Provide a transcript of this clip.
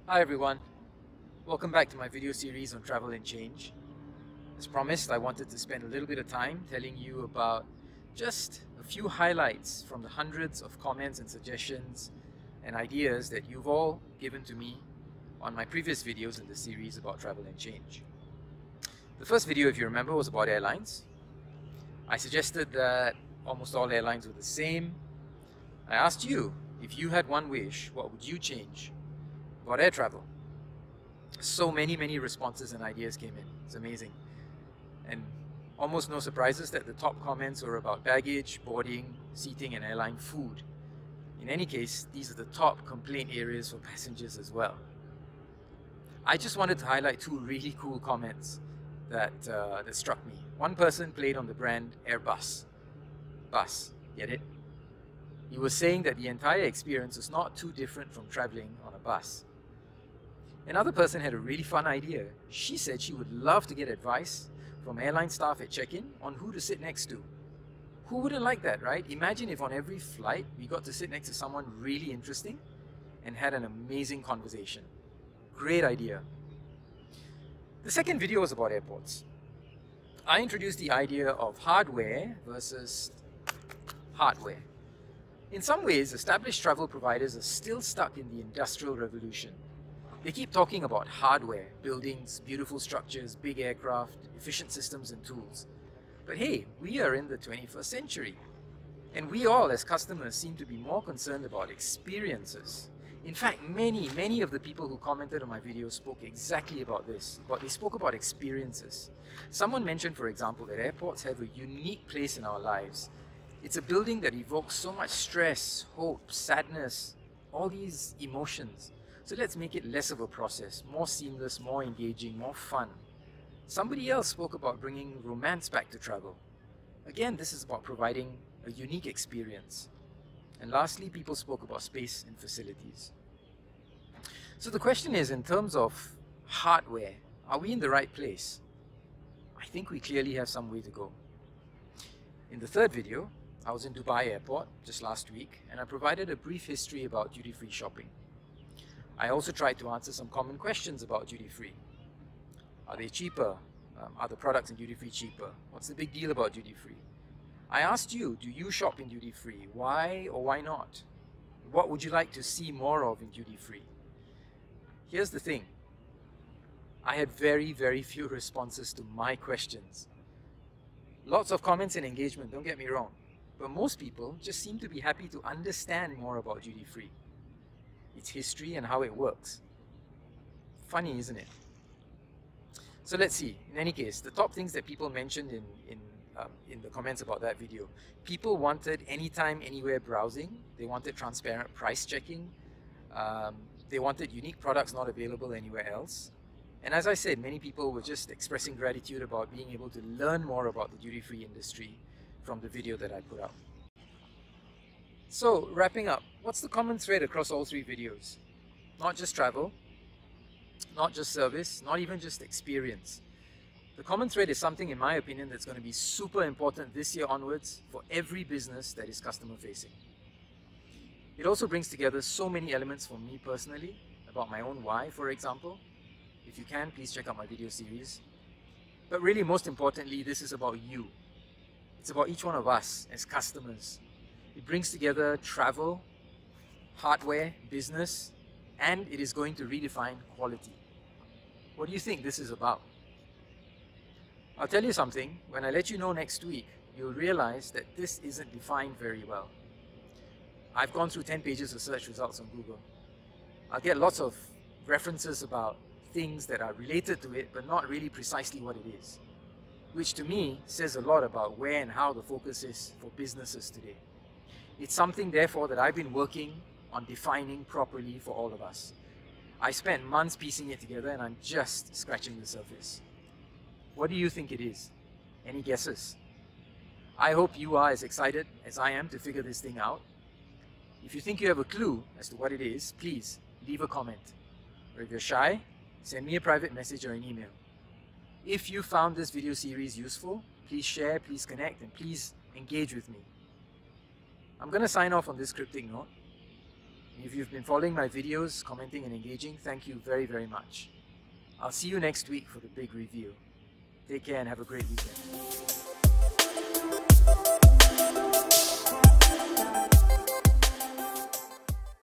Hi everyone, welcome back to my video series on travel and change. As promised, I wanted to spend a little bit of time telling you about just a few highlights from the hundreds of comments and suggestions and ideas that you've all given to me on my previous videos in the series about travel and change. The first video, if you remember, was about airlines. I suggested that almost all airlines were the same. I asked you, if you had one wish, what would you change about air travel? So many responses and ideas came in. It's amazing. And almost no surprises that the top comments were about baggage, boarding, seating, and airline food. In any case, these are the top complaint areas for passengers as well. I just wanted to highlight two really cool comments that struck me. One person played on the brand Airbus. Bus, get it? He was saying that the entire experience was not too different from traveling on a bus. Another person had a really fun idea. She said she would love to get advice from airline staff at check-in on who to sit next to. Who wouldn't like that, right? Imagine if on every flight we got to sit next to someone really interesting and had an amazing conversation. Great idea. The second video was about airports. I introduced the idea of hardware versus hardware. In some ways, established travel providers are still stuck in the Industrial Revolution. They keep talking about hardware, buildings, beautiful structures, big aircraft, efficient systems and tools. But hey, we are in the 21st century. And we all as customers seem to be more concerned about experiences. In fact, many of the people who commented on my video spoke exactly about this, but they spoke about experiences. Someone mentioned, for example, that airports have a unique place in our lives. It's a building that evokes so much stress, hope, sadness, all these emotions. So let's make it less of a process, more seamless, more engaging, more fun. Somebody else spoke about bringing romance back to travel. Again, this is about providing a unique experience. And lastly, people spoke about space and facilities. So the question is, in terms of hardware, are we in the right place? I think we clearly have some way to go. In the third video, I was in Dubai airport just last week, and I provided a brief history about duty-free shopping. I also tried to answer some common questions about duty-free. Are they cheaper? Are the products in duty-free cheaper? What's the big deal about duty-free? I asked you, do you shop in duty-free? Why or why not? What would you like to see more of in duty-free? Here's the thing. I had very few responses to my questions. Lots of comments and engagement, don't get me wrong. But most people just seem to be happy to understand more about duty-free, its history and how it works. Funny, isn't it? So let's see. In any case, the top things that people mentioned in the comments about that video. People wanted anytime, anywhere browsing. They wanted transparent price checking. They wanted unique products not available anywhere else. And as I said, many people were just expressing gratitude about being able to learn more about the duty-free industry from the video that I put out. So, wrapping up, what's the common thread across all three videos? Not just travel, not just service, not even just experience. The common thread is something, in my opinion, that's going to be super important this year onwards for every business that is customer facing. It also brings together so many elements for me personally, about my own why, for example. If you can, please check out my video series. But really, most importantly, this is about you. It's about each one of us as customers. It brings together travel, hardware, business, and it is going to redefine quality. What do you think this is about? I'll tell you something, when I let you know next week, you'll realize that this isn't defined very well. I've gone through 10 pages of search results on Google. I'll get lots of references about things that are related to it, but not really precisely what it is, which to me says a lot about where and how the focus is for businesses today. It's something, therefore, that I've been working on defining properly for all of us. I spent months piecing it together and I'm just scratching the surface. What do you think it is? Any guesses? I hope you are as excited as I am to figure this thing out. If you think you have a clue as to what it is, please leave a comment. Or if you're shy, send me a private message or an email. If you found this video series useful, please share, please connect, and please engage with me. I'm going to sign off on this cryptic note. If you've been following my videos, commenting and engaging, thank you very, very much. I'll see you next week for the big review. Take care and have a great weekend.